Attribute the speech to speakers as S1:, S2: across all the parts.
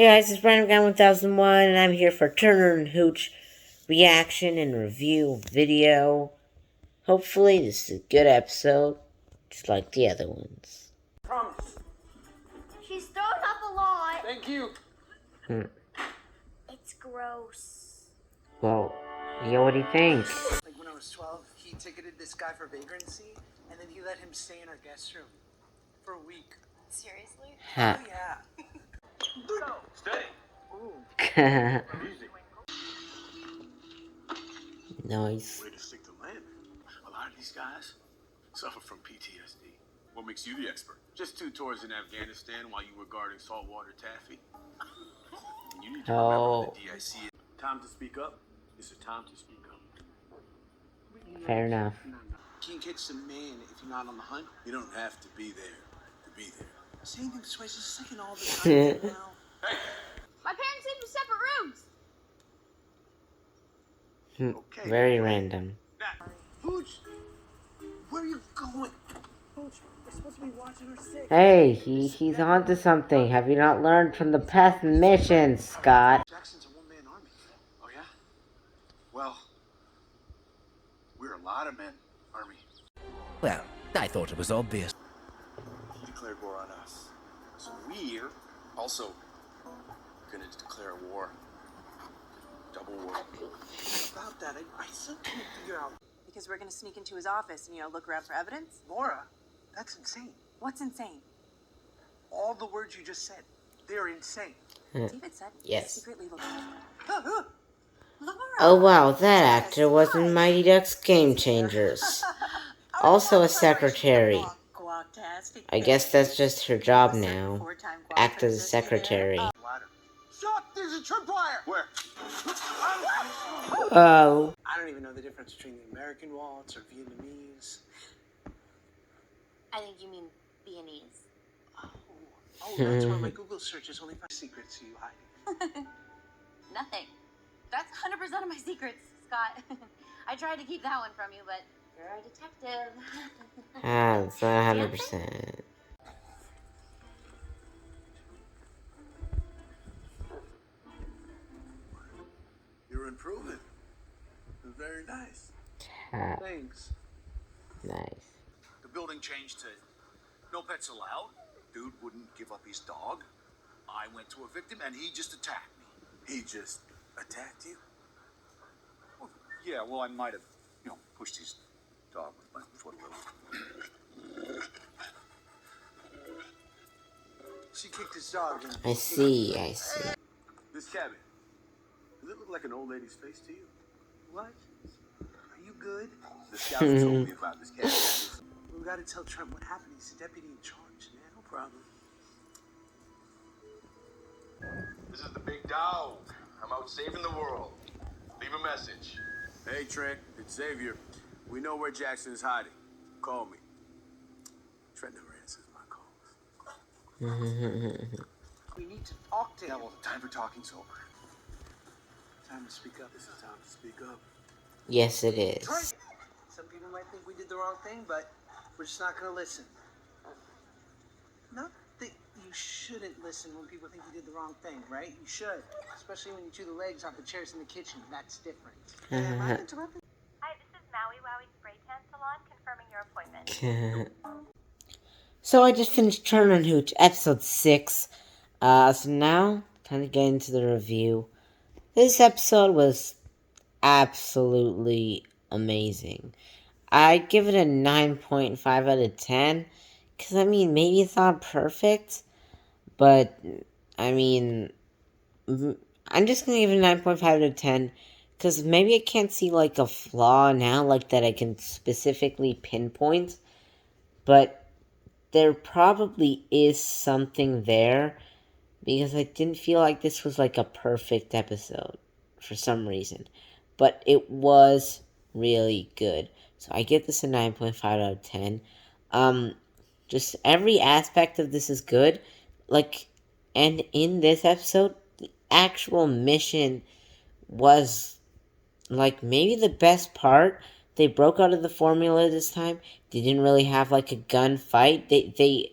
S1: Hey guys, it's Brandon Guy 1001, and I'm here for Turner and Hooch reaction and review video. Hopefully, this is a good episode, just like the other ones.
S2: Promise.
S3: She's thrown up a lot.
S2: Thank you.
S3: It's gross.
S1: Well, yeah, what do you think?
S2: Like when I was 12, he ticketed this guy for vagrancy, and then he let him stay in our guest room for a week.
S3: Seriously?
S1: Ha.
S2: Oh, yeah.
S4: Stay.
S1: Nice.
S4: Way to stick to land. A lot of these guys suffer from PTSD. What makes you the expert? Just 2 tours in Afghanistan while you were guarding saltwater taffy. You need to remember the DIC. Time to speak up. It's a time to speak up.
S1: Fair enough.
S2: You can't catch some man if you're not on the hunt.
S4: You don't have to be there to be there.
S2: Saying things twice is second all the time now.
S4: Hey.
S3: My parents sleep in separate rooms.
S4: Okay.
S1: Very random.
S4: Now,
S2: Hooch, where are you going? Hooch, we're supposed to be watching her sick.
S1: Hey, he's on to something. Have you not learned from the past missions, Scott?
S2: Jackson's a one-man army.
S4: oh yeah? Well, we're a lot of men, Army.
S5: Well, I thought it was obvious.
S4: He declared war on us. So we're also gonna declare war. Double war.
S2: About that, I still can't figure out.
S6: Because we're going to sneak into his office and, look around for evidence?
S2: Laura, that's insane.
S6: What's insane?
S2: All the words you just said, they're insane.
S6: David said
S1: Yes.
S6: secretly looking for her. Laura!
S1: Oh wow, that actor was in Mighty Ducks Game Changers. Also a secretary. I guess that's just her job now. Act as a secretary.
S2: Stop! There's a tripwire!
S4: Where?
S1: Oh.
S2: I don't even know the difference between the American waltz or Vietnamese.
S3: I think you mean Viennese.
S2: Oh, that's why my Google search is only 5 secrets you hiding.
S3: Nothing. That's 100% of my secrets, Scott. I tried to keep that one from you, but you're a detective.
S1: Ah, it's not 100%.
S4: You're improving. Very nice.
S2: Thanks.
S1: Nice.
S4: The building changed to no pets allowed. Dude wouldn't give up his dog. I went to a victim and he just attacked me. He just attacked you? Well, yeah, well, I might have, pushed his dog with my foot a little.
S2: She kicked his dog. And
S1: I see.
S4: This cabin, does it look like an old lady's face to you?
S2: What? Are you good?
S4: The scouts told me about this cabin.
S2: We gotta tell Trent what happened. He's the deputy in charge. Yeah, no problem.
S7: This is the big dog. I'm out saving the world. Leave a message.
S4: Hey, Trent, it's Xavier. We know where Jackson is hiding. Call me. Trent never answers my calls.
S2: We need to talk to him.
S4: Yeah, well, the time for talking's over.
S2: Time to speak up.
S4: This is time to speak up.
S1: Yes, it is.
S2: Trent! Some people might think we did the wrong thing, but we're just not gonna listen. Not that you shouldn't listen when people think you did the wrong thing, right? You should. Especially when you chew the legs off the chairs in the kitchen. That's different. Am I interrupting?
S8: Hi, this is Maui Wowie Spray Tan Salon confirming your appointment.
S1: So I just finished Turner and Hooch, episode 6. So now, time to get into the review. This episode was absolutely amazing. I'd give it a 9.5 out of 10. Because, maybe it's not perfect. But, I'm just going to give it a 9.5 out of 10. Because maybe I can't see, a flaw now, that I can specifically pinpoint. But there probably is something there. Because I didn't feel like this was, a perfect episode. For some reason. But it was really good. So I give this a 9.5 out of 10. Just every aspect of this is good. And in this episode, the actual mission was, maybe the best part. They broke out of the formula this time. They didn't really have, a gunfight. They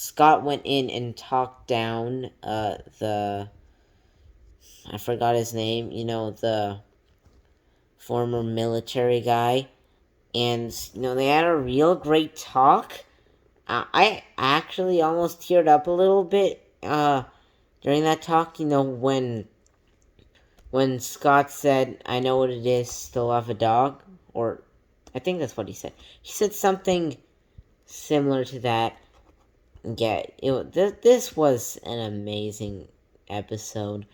S1: Scott went in and talked down the, I forgot his name, the former military guy, and they had a real great talk. I actually almost teared up a little bit during that talk. When Scott said, "I know what it is to love a dog," or I think that's what he said. He said something similar to that. Yeah, this was an amazing episode.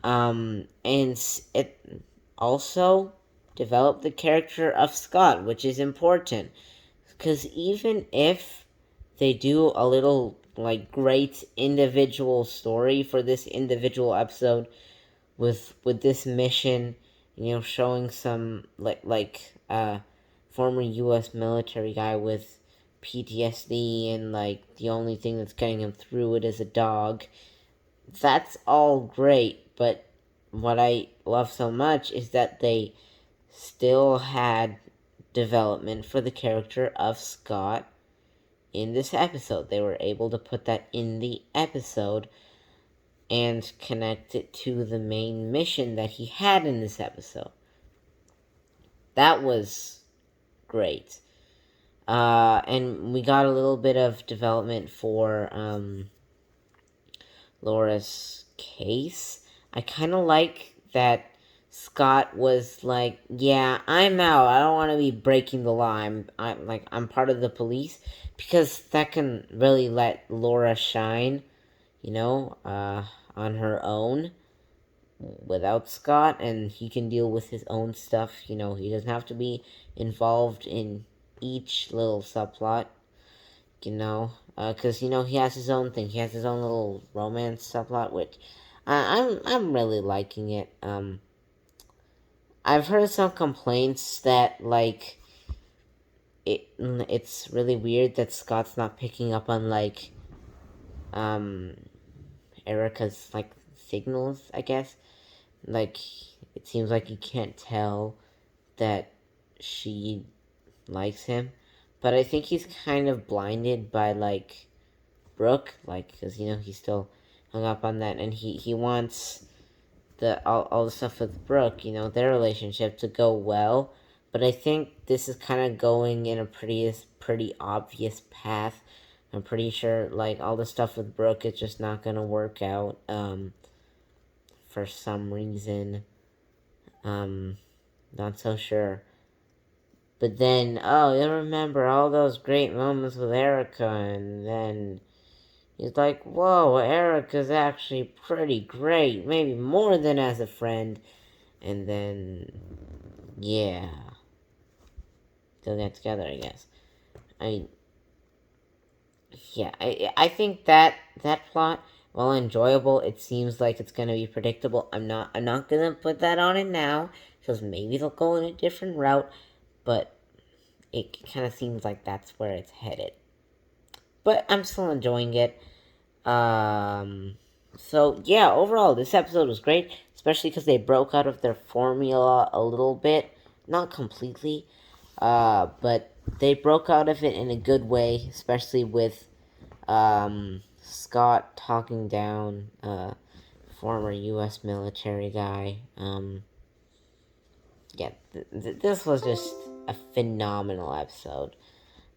S1: And it also developed the character of Scott, which is important. Because even if they do a little, great individual story for this individual episode with this mission, showing some, former U.S. military guy with PTSD, and, the only thing that's getting him through it is a dog. That's all great, but what I love so much is that they still had development for the character of Scott in this episode. They were able to put that in the episode and connect it to the main mission that he had in this episode. That was great. And we got a little bit of development for Laura's case. I kind of like that Scott was like, "Yeah, I'm out. I don't want to be breaking the law. I'm part of the police," because that can really let Laura shine, on her own without Scott, and he can deal with his own stuff. He doesn't have to be involved in each little subplot, because he has his own thing. He has his own little romance subplot, which I'm really liking it. I've heard some complaints that it's really weird that Scott's not picking up on um Erica's signals, I guess. It seems like you can't tell that she likes him, but I think he's kind of blinded by Brooke, because he's still hung up on that, and he wants all the stuff with Brooke, their relationship to go well. But I think this is kind of going in a pretty obvious path. I'm pretty sure all the stuff with Brooke is just not gonna work out for some reason. Not so sure. But then, you remember all those great moments with Erica, and then he's like, "Whoa, Erica's actually pretty great, maybe more than as a friend." And then, yeah, they'll get together, I guess. I mean, yeah, I think that plot, while enjoyable, it seems like it's gonna be predictable. I'm not gonna put that on it now, because maybe they'll go in a different route, but it kind of seems like that's where it's headed. But I'm still enjoying it. So yeah, overall, this episode was great, especially because they broke out of their formula a little bit. Not completely, but they broke out of it in a good way, especially with, Scott talking down, former U.S. military guy. Yeah, this was just a phenomenal episode.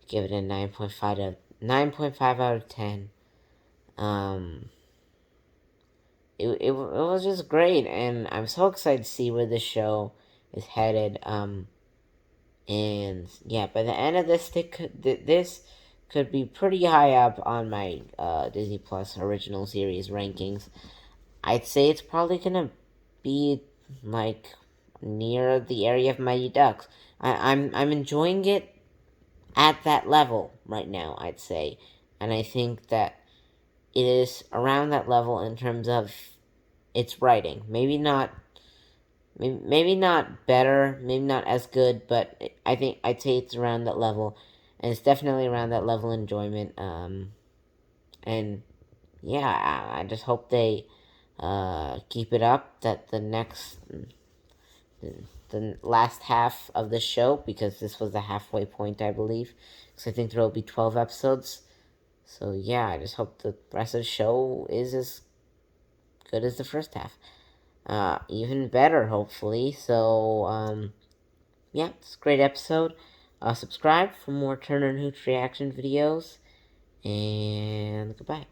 S1: Give it a 9.5 out of 10. It was just great, and I'm so excited to see where the show is headed. And yeah, by the end of this, this could be pretty high up on my Disney Plus original series rankings. I'd say it's probably gonna be near the area of Mighty Ducks. I'm enjoying it at that level right now, I'd say. And I think that it is around that level in terms of its writing. Maybe not better, maybe not as good, but I think I'd say it's around that level. And it's definitely around that level of enjoyment. And yeah, I just hope they keep it up, that the last half of the show, because this was the halfway point, I believe, because I think there will be 12 episodes. So yeah, I just hope the rest of the show is as good as the first half. Even better, hopefully. So, yeah, it's a great episode. Subscribe for more Turner and Hooch reaction videos, and goodbye.